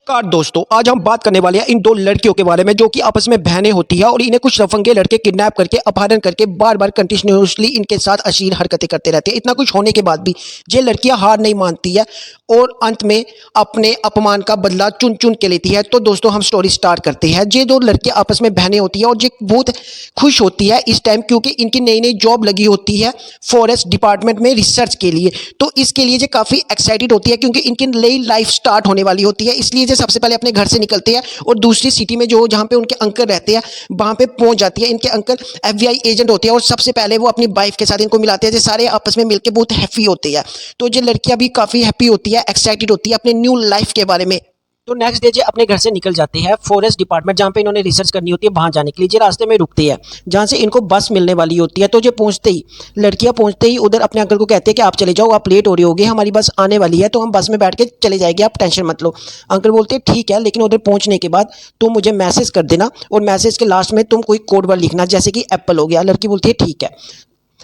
नमस्कार दोस्तों, आज हम बात करने वाले हैं इन दो लड़कियों के बारे में जो कि आपस में बहनें होती है और इन्हें कुछ रफंगे लड़के किडनैप करके अपहरण करके बार बार कंटिन्यूसली इनके साथ अश्लील हरकतें करते रहते हैं। इतना कुछ होने के बाद भी ये लड़कियां हार नहीं मानती है और अंत में अपने अपमान का बदला चुन चुन के लेती है। तो दोस्तों हम स्टोरी स्टार्ट करते हैं। ये दो लड़कियां आपस में बहनें होती है और ये बहुत खुश होती है इस टाइम क्योंकि इनकी नई नई जॉब लगी होती है फॉरेस्ट डिपार्टमेंट में रिसर्च के लिए। तो इसके लिए ये काफ़ी एक्साइटेड होती है क्योंकि इनकी नई लाइफ स्टार्ट होने वाली होती है। इसलिए ये सबसे पहले अपने घर से निकलते हैं और दूसरी सिटी में जो जहाँ पे उनके अंकल रहते हैं वहाँ पे पहुँच जाती है। इनके अंकल FBI एजेंट होते हैं और सबसे पहले वो अपनी वाइफ के साथ इनको मिलाते हैं। ये सारे आपस में मिलकर बहुत हैप्पी होते हैं। तो ये लड़कियाँ भी काफ़ी हैप्पी होती है, एक्साइटेड होती है अपने न्यू लाइफ के बारे में। तो नेक्स्ट डे ये अपने घर से निकल जाते हैं फॉरेस्ट डिपार्टमेंट जहाँ पे इन्होंने रिसर्च करनी होती है वहाँ जाने के लिए। ये रास्ते में रुकते हैं जहाँ से इनको बस मिलने वाली होती है। तो ये पहुँचते ही लड़कियाँ पहुँचते ही उधर अपने अंकल को कहते हैं कि आप चले जाओ, आप लेट हो रही होगी, हमारी बस आने वाली है तो हम बस में बैठ के चले जाएंगे, आप टेंशन मत लो। अंकल बोलते हैं ठीक है, लेकिन उधर पहुँचने के बाद तुम मुझे मैसेज कर देना और मैसेज के लास्ट में तुम कोई कोड वर्ड लिखना जैसे कि एप्पल हो गया। लड़की बोलती है ठीक है।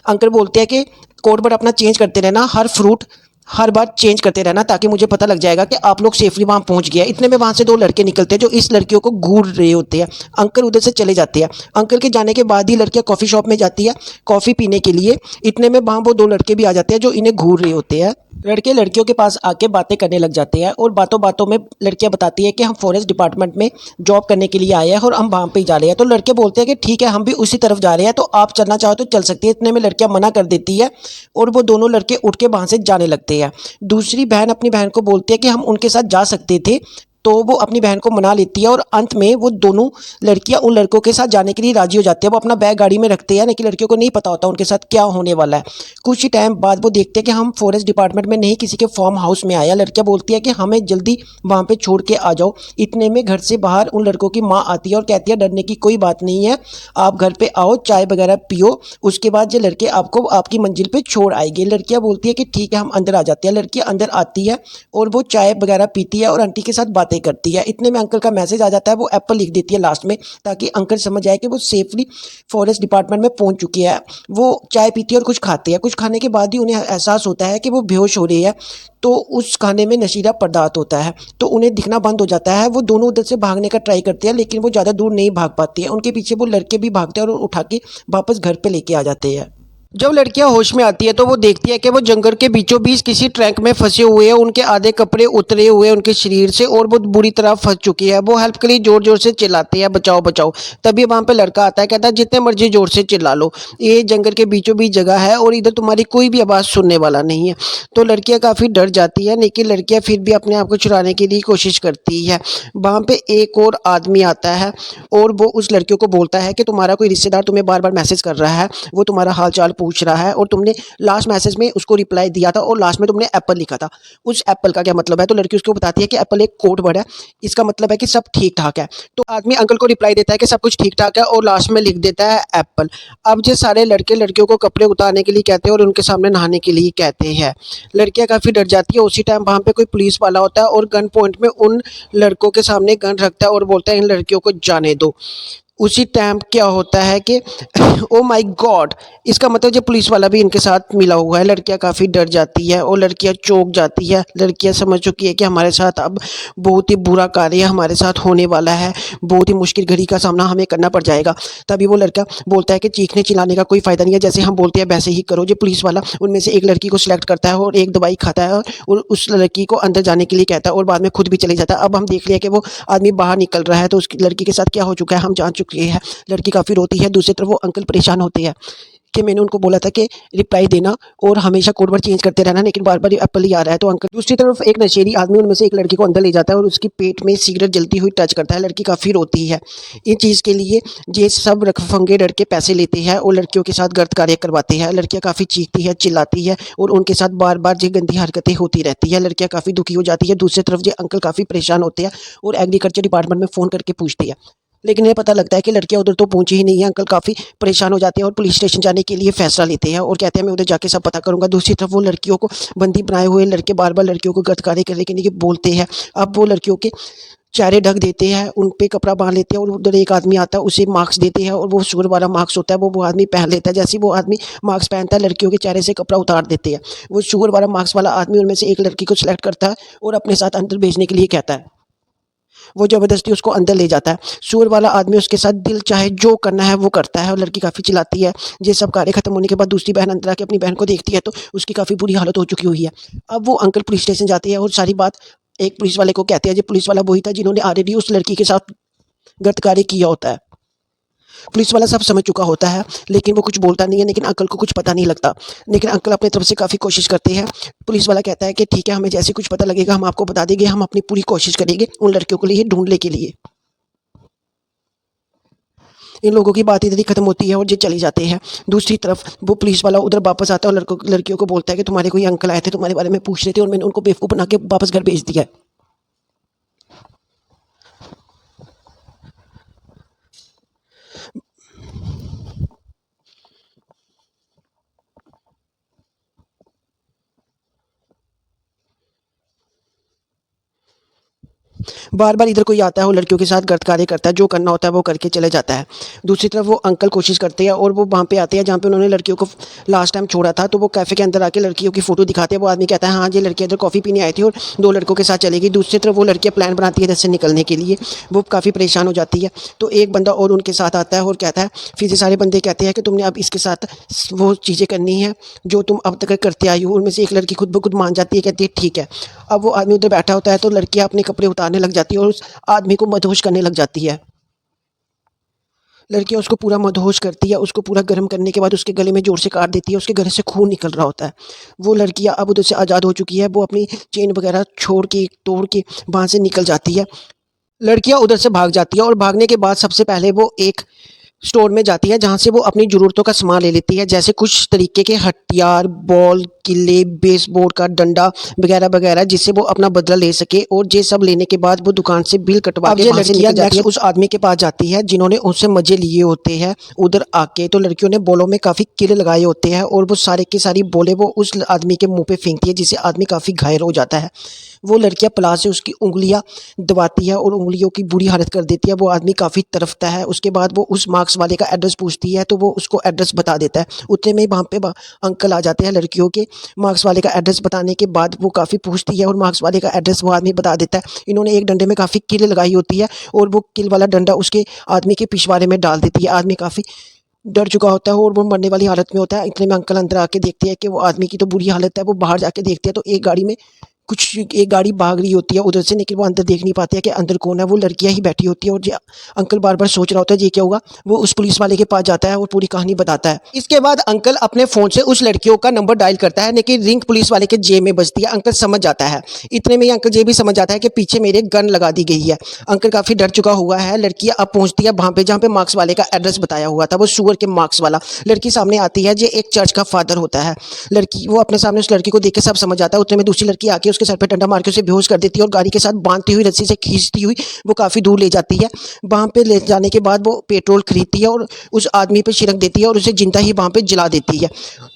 अंकल बोलते हैं कि कोड वर्ड अपना चेंज करते रहना, हर फ्रूट हर बार चेंज करते रहना ताकि मुझे पता लग जाएगा कि आप लोग सेफली वहाँ पहुँच गया। इतने में वहाँ से दो लड़के निकलते हैं जो इस लड़कियों को घूर रहे होते हैं। अंकल उधर से चले जाते हैं। अंकल के जाने के बाद ही लड़कियाँ कॉफ़ी शॉप में जाती है कॉफ़ी पीने के लिए। इतने में वहाँ वो दो लड़के भी आ जाते हैं जो इन्हें घूर रहे होते हैं। लड़के लड़कियों के पास आके बातें करने लग जाते हैं और बातों बातों में लड़कियां बताती है कि हम फॉरेस्ट डिपार्टमेंट में जॉब करने के लिए आए हैं और हम वहाँ पे ही जा रहे हैं। तो लड़के बोलते हैं कि ठीक है, हम भी उसी तरफ जा रहे हैं, तो आप चलना चाहो तो चल सकती है। इतने में लड़कियां मना कर देती है और वो दोनों लड़के उठ के वहाँ से जाने लगते हैं। दूसरी बहन अपनी बहन को बोलती है कि हम उनके साथ जा सकते थे, तो वो अपनी बहन को मना लेती है और अंत में वो दोनों लड़कियां उन लड़कों के साथ जाने के लिए राजी हो जाती है। वो अपना बैग गाड़ी में रखते हैं, लेकिन लड़कियों को नहीं पता होता उनके साथ क्या होने वाला है। कुछ ही टाइम बाद वो देखते हैं कि हम फॉरेस्ट डिपार्टमेंट में नहीं किसी के फार्म हाउस में आया। लड़कियां बोलती है कि हमें जल्दी वहाँ पे छोड़ के आ जाओ। इतने में घर से बाहर उन लड़कों की माँ आती है और कहती है डरने की कोई बात नहीं है, आप घर पे आओ, चाय वगैरह पियो, उसके बाद ये लड़के आपको आपकी मंजिल पे छोड़ आएंगे। लड़कियां बोलती है कि ठीक है, हम अंदर आ जाते हैं। लड़कियां अंदर आती है और वो चाय वगैरह पीती है और आंटी के साथ बातें करती है। इतने में अंकल का मैसेज आ जाता है, वो एप्पल लिख देती है लास्ट में ताकि अंकल समझ जाए कि वो सेफली फॉरेस्ट डिपार्टमेंट में पहुंच चुकी है। वो चाय पीती है और कुछ खाती है। कुछ खाने के बाद ही उन्हें एहसास होता है कि वो बेहोश हो रही है। तो उस खाने में नशीला पदार्थ होता है तो उन्हें दिखना बंद हो जाता है। वो दोनों उधर से भागने का ट्राई करते हैं लेकिन वो ज़्यादा दूर नहीं भाग पाती है। उनके पीछे वो लड़के भी भागते हैं और उठा के वापस घर पे लेके आ जाते हैं। जब लड़कियां होश में आती है तो वो देखती है कि वो जंगल के बीचों बीच किसी ट्रैक में फंसे हुए हैं। उनके आधे कपड़े उतरे हुए उनके शरीर से और वो बुरी तरह फंस चुकी है। वो हेल्प के लिए जोर जोर से चिल्लाते हैं बचाओ बचाओ। तभी वहाँ पे लड़का आता है, कहता है जितने मर्जी जोर से चिल्ला लो, ये जंगल के बीचों बीच जगह है और इधर तुम्हारी कोई भी आवाज़ सुनने वाला नहीं है। तो लड़कियाँ काफ़ी डर जाती है लेकिन लड़कियाँ फिर भी अपने आप को छुड़ाने की कोशिश करती है। वहाँ पे एक और आदमी आता है और वो उस लड़कियों को बोलता है कि तुम्हारा कोई रिश्तेदार तुम्हें बार बार मैसेज कर रहा है, वो तुम्हारा हाल चाल पूछ रहा है और तुमने लास्ट मैसेज में उसको रिप्लाई दिया था और लास्ट में तुमने एप्पल लिखा था। उस एप्पल का क्या मतलब है? तो लड़की उसको बताती है कि एप्पल एक कोड वर्ड है, इसका मतलब है कि सब ठीक ठाक है। तो आदमी अंकल को रिप्लाई देता है कि सब कुछ ठीक ठाक है और लास्ट में लिख देता है एप्पल। अब ये सारे लड़के लड़कियों को कपड़े उतारने के लिए कहते हैं और उनके सामने नहाने के लिए कहते हैं। लड़कियां काफ़ी डर जाती है। उसी टाइम वहाँ पे कोई पुलिस वाला होता है और गन पॉइंट में उन लड़कों के सामने गन रखता है और बोलता है इन लड़कियों को जाने दो। उसी टाइम क्या होता है कि ओ माय गॉड, इसका मतलब जो पुलिस वाला भी इनके साथ मिला हुआ है। लड़कियां काफ़ी डर जाती है और लड़कियां चौंक जाती है। लड़कियां समझ चुकी है कि हमारे साथ अब बहुत ही बुरा कार्य हमारे साथ होने वाला है, बहुत ही मुश्किल घड़ी का सामना हमें करना पड़ जाएगा। तभी वो लड़का बोलता है कि चीखने चिल्लाने का कोई फ़ायदा नहीं है, जैसे हम बोलते हैं वैसे ही करो। जो पुलिस वाला उनमें से एक लड़की को सिलेक्ट करता है और एक दवाई खाता है और उस लड़की को अंदर जाने के लिए कहता है और बाद में खुद भी चले जाता है। अब हम देख लिया कि वो आदमी बाहर निकल रहा है तो उस लड़की के साथ क्या हो चुका है हम जान चुके हैं। लड़की काफ़ी रोती है। दूसरी तरफ वो अंकल परेशान होते हैं कि मैंने उनको बोला था कि रिप्लाई देना और हमेशा कोड वर्ड चेंज करते रहना, लेकिन बार बार एप्पल ही आ रहा है। तो अंकल दूसरी तरफ एक नशेड़ी आदमी उनमें से एक लड़की को अंदर ले जाता है और उसकी पेट में सिगरेट जलती हुई टच करता है। लड़की काफ़ी रोती है। इन चीज़ के लिए ये सब रफंगे लड़के पैसे लेते हैं और लड़कियों के साथ गलत कार्य करवाते हैं। लड़कियाँ काफ़ी चीखती है, चिल्लाती है और उनके साथ बार बार ये गंदी हरकतें होती रहती है। लड़कियाँ काफ़ी दुखी हो जाती है। दूसरी तरफ ये अंकल काफ़ी परेशान होते हैं और एग्रीकल्चर डिपार्टमेंट में फ़ोन करके पूछते हैं, लेकिन ये पता लगता है कि लड़कियां उधर तो पहुंची ही नहीं है। अंकल काफ़ी परेशान हो जाते हैं और पुलिस स्टेशन जाने के लिए फैसला लेते हैं और कहते हैं मैं उधर जाके सब पता करूंगा। दूसरी तरफ वो लड़कियों को बंदी बनाए हुए लड़के बार बार लड़कियों को गलत कार्य करने के लिए बोलते हैं। अब वो लड़कियों के चेहरे ढक देते हैं, उन पे कपड़ा बांध लेते हैं और उधर एक आदमी आता है, उसे मास्क देते हैं और वो शुगर वाला मास्क होता है वो आदमी पहन लेता है। जैसे ही वो आदमी मास्क पहनता है लड़कियों के चेहरे से कपड़ा उतार देते हैं। वो शुगर वाला मास्क वाला आदमी उनमें से एक लड़की को सिलेक्ट करता है और अपने साथ अंदर भेजने के लिए कहता है। वो ज़बरदस्ती उसको अंदर ले जाता है। सूअर वाला आदमी उसके साथ दिल चाहे जो करना है वो करता है और लड़की काफ़ी चिल्लाती है। ये सब कार्य खत्म होने के बाद दूसरी बहन अंदर आके अपनी बहन को देखती है तो उसकी काफ़ी बुरी हालत हो चुकी हुई है। अब वो अंकल पुलिस स्टेशन जाते हैं और सारी बात एक पुलिस वाले को कहते हैं। जो पुलिस वाला वही था जिन्होंने ऑलरेडी उस लड़की के साथ गलत कार्य किया होता है। पुलिस वाला सब समझ चुका होता है लेकिन वो कुछ बोलता नहीं है, लेकिन अंकल को कुछ पता नहीं लगता। लेकिन अंकल अपनी तरफ से काफ़ी कोशिश करते हैं। पुलिस वाला कहता है कि ठीक है, हमें जैसे कुछ पता लगेगा हम आपको बता देंगे, हम अपनी पूरी कोशिश करेंगे उन लड़कियों के लिए ढूंढने के लिए। इन लोगों की बात इधर ही खत्म होती है और ये चले जाते हैं। दूसरी तरफ वो पुलिस वाला उधर वापस आता है और लड़कियों को बोलता है कि तुम्हारे कोई अंकल आए थे, तुम्हारे बारे में पूछ रहे थे और मैंने उनको बेवकूफ़ बना के वापस घर भेज दिया है। बार बार इधर कोई आता है और लड़कियों के साथ गलत कार्य करता है, जो करना होता है वो करके चले जाता है। दूसरी तरफ वो अंकल कोशिश करते हैं और वो वहाँ पे आते हैं जहाँ पे उन्होंने लड़कियों को लास्ट टाइम छोड़ा था। तो वो कैफ़े के अंदर आके लड़कियों की फ़ोटो दिखाते हैं। वो आदमी कहता है हाँ, ये लड़की इधर कॉफ़ी पीने आई थी और दो लड़कों के साथ चली गई। दूसरी तरफ वो लड़कियाँ प्लान बनाती है इधर से निकलने के लिए। वो काफ़ी परेशान हो जाती है। तो एक बंदा और उनके साथ आता है और कहता है, फिर ये सारे बंदे कहते हैं कि तुमने अब इसके साथ वो चीज़ें करनी है जो तुम अब तक करते आई हो। उनमें से एक लड़की खुद ब खुद मान जाती है, कहती है ठीक है। अब वो आदमी उधर बैठा होता है तो लड़कियाँ अपने कपड़े उतारने लग जाती है और उस आदमी को मदहोश करने लग जाती है। लड़कियाँ उसको पूरा मदहोश करती है, उसको पूरा गर्म करने के बाद उसके गले में ज़ोर से काट देती है, उसके गले से खून निकल रहा होता है। वो लड़कियाँ अब उधर से आज़ाद हो चुकी है, वो अपनी चेन वगैरह छोड़ के, तोड़ के वहाँ से निकल जाती है। लड़कियाँ उधर से भाग जाती है और भागने के बाद सबसे पहले वो एक स्टोर में जाती है जहाँ से वो अपनी ज़रूरतों का सामान ले लेती है, जैसे कुछ तरीके के हथियार, बॉल, किल्ले, बेसबॉल का डंडा वगैरह वगैरह, जिससे वो अपना बदला ले सके। और ये सब लेने के बाद वो दुकान से बिल कटवा के वहाँ से निकल जाती है। उस आदमी के पास जाती है जिन्होंने उनसे मजे लिए होते हैं उधर आके। तो लड़कियों ने बॉलों में काफ़ी किल लगाए होते हैं और वो सारे की सारी बॉलें वो उस आदमी के मुंह पे फेंकती है, जिससे आदमी काफ़ी घायल हो जाता है। वो लड़कियां प्लास से उसकी उंगलियां दबाती है और उंगलियों की बुरी हालत कर देती है। वो आदमी काफ़ी तड़पता है। उसके बाद वो उस मार्क्स वाले का एड्रेस पूछती है तो वो उसको एड्रेस बता देता है। उतने में ही वहाँ पे अंकल आ जाते हैं लड़कियों के। मार्क्स वाले का एड्रेस बताने के बाद वो काफ़ी पूछती है और मार्क्स वाले का एड्रेस वो आदमी बता देता है। इन्होंने एक डंडे में काफ़ी किल लगाई होती है और वो किल वाला डंडा उसके आदमी के पिछवाड़े में डाल देती है। आदमी काफ़ी डर चुका होता है और वो मरने वाली हालत में होता है। इतने में अंकल अंदर आके देखते हैं कि वो आदमी की तो बुरी हालत है। वो बाहर जाके देखते हैं तो एक गाड़ी भाग रही होती है उधर से, लेकिन वो अंदर देख नहीं पाते हैं कि अंदर कौन है। वो लड़कियां ही बैठी होती है और ये अंकल बार बार सोच रहा होता है ये क्या होगा। वो उस पुलिस वाले के पास जाता है और पूरी कहानी बताता है। इसके बाद अंकल अपने फ़ोन से उस लड़कियों का नंबर डायल करता है, लेकिन रिंग पुलिस वाले के जेब में बजती है। अंकल समझ जाता है। इतने में ही अंकल ये भी समझ जाता है कि पीछे मेरे गन लगा दी गई है। अंकल काफ़ी डर चुका हुआ है। लड़कियाँ अब पहुँचती है वहाँ पे जहाँ पे मार्क्स वाले का एड्रेस बताया हुआ था, वो सुअर के मार्क्स वाला। लड़की सामने आती है, ये एक चर्च का फादर होता है। लड़की वो अपने सामने उस लड़की को देख के सब समझ जाता है। उतने में दूसरी लड़की आके उसके सर पे डंडा मार के उसे बेहोश कर देती है और गाड़ी के साथ बांधती हुई रस्सी से खींचती हुई वो काफ़ी दूर ले जाती है। वहाँ पे ले जाने के बाद वो पेट्रोल खरीदती है और उस आदमी पे छिड़क देती है और उसे जिंदा ही वहाँ पे जला देती है।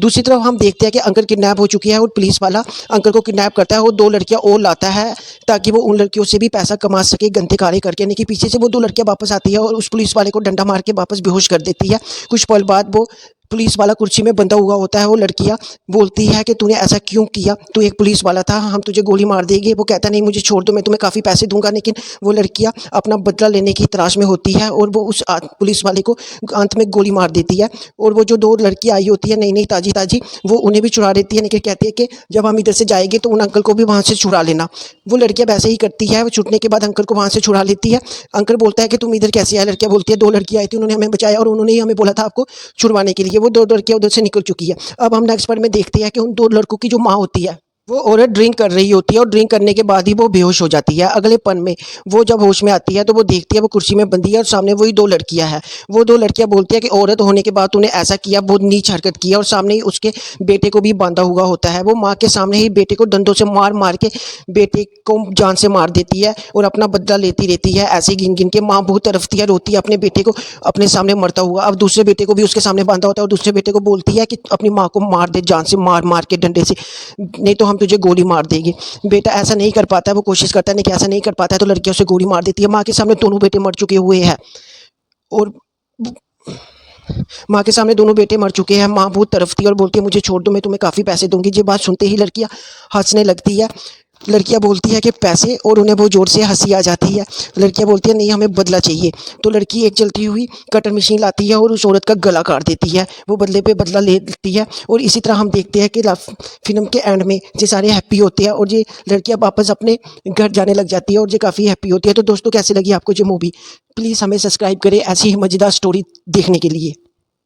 दूसरी तरफ हम देखते हैं कि अंकल किडनैप हो चुकी है और पुलिस वाला अंकल को किडनैप करता है और दो लड़कियां और लाता है ताकि वो उन लड़कियों से भी पैसा कमा सके गंदे कार्य करके। यानी कि पीछे से वो दो लड़कियां वापस आती है और उस पुलिस वाले को डंडा मार के वापस बेहोश कर देती है। कुछ पल बाद वो पुलिस वाला कुर्सी में बंधा हुआ होता है। वो लड़कियां बोलती है कि तूने ऐसा क्यों किया, तू एक पुलिस वाला था, हम तुझे गोली मार देंगे। वो कहता नहीं, मुझे छोड़ दो, मैं तुम्हें काफ़ी पैसे दूंगा। लेकिन वो लड़कियां अपना बदला लेने की तलाश में होती है और वो उस पुलिस वाले को अंत में गोली मार देती है। और वो जो दो लड़की आई होती है नई नई ताजी ताजी, वो उन्हें भी छुड़ा देती है, लेकिन कहती है कि जब हम इधर से जाएंगे तो उन अंकल को भी वहाँ से छुड़ा लेना। वो लड़कियां वैसे ही करती है। वो छूटने के बाद अंकल को वहाँ से छुड़ा लेती है। अंकल बोलता है कि तुम इधर कैसे आए। लड़कियां बोलती है दो लड़कियां आई थी, उन्होंने हमें बचाया और उन्होंने ही हमें बोला था आपको छुड़वाने के लिए। वो दो लड़कियां उधर से निकल चुकी है। अब हम नेक्स्ट पार्ट में देखते हैं कि उन दो लड़कों की जो माँ होती है वो औरत ड्रिंक कर रही होती है और ड्रिंक करने के बाद ही वो बेहोश हो जाती है। अगले पल में वो जब होश में आती है तो वो देखती है वो कुर्सी में बंधी है और सामने वही दो लड़कियां हैं। वो दो लड़कियां बोलती है कि औरत होने के बाद तूने ऐसा किया, बहुत नीच हरकत की है। और सामने ही उसके बेटे को भी बांधा हुआ होता है। वो माँ के सामने ही बेटे को डंडों से मार मार के बेटे को जान से मार देती है और अपना बदला लेती रहती है। ऐसे गिन गिन के माँ बहुत तड़पती है, रोती है अपने बेटे को अपने सामने मरता हुआ। अब दूसरे बेटे को भी उसके सामने बांधा होता है और दूसरे बेटे को बोलती है कि अपनी माँ को मार दे, जान से मार मार के डंडे से, नहीं तो हम तुझे गोली मार देंगे। बेटा ऐसा नहीं कर पाता है, वो कोशिश करता है लेकिन ऐसा नहीं कर पाता है तो लड़कियों से गोली मार देती है। माँ के सामने दोनों बेटे मर चुके हुए हैं और माँ के सामने दोनों बेटे मर चुके हैं। माँ बहुत तड़पती है और बोलती है मुझे छोड़ दो, मैं तुम्हें काफ़ी पैसे दूंगी। ये बात सुनते ही लड़कियाँ हंसने लगती है। लड़कियां बोलती है कि पैसे, और उन्हें बहुत ज़ोर से हंसी आ जाती है। लड़कियां बोलती है नहीं हमें बदला चाहिए। तो लड़की एक जलती हुई कटर मशीन लाती है और उस औरत का गला काट देती है। वो बदले पे बदला ले लेती है। और इसी तरह हम देखते हैं कि फिल्म के एंड में ये सारे हैप्पी होते हैं और ये लड़कियां वापस अपने घर जाने लग जाती है और ये काफ़ी हैप्पी होती है। तो दोस्तों कैसी लगी आपको ये मूवी? प्लीज़ हमें सब्सक्राइब करें ऐसी ही मज़ेदार स्टोरी देखने के लिए।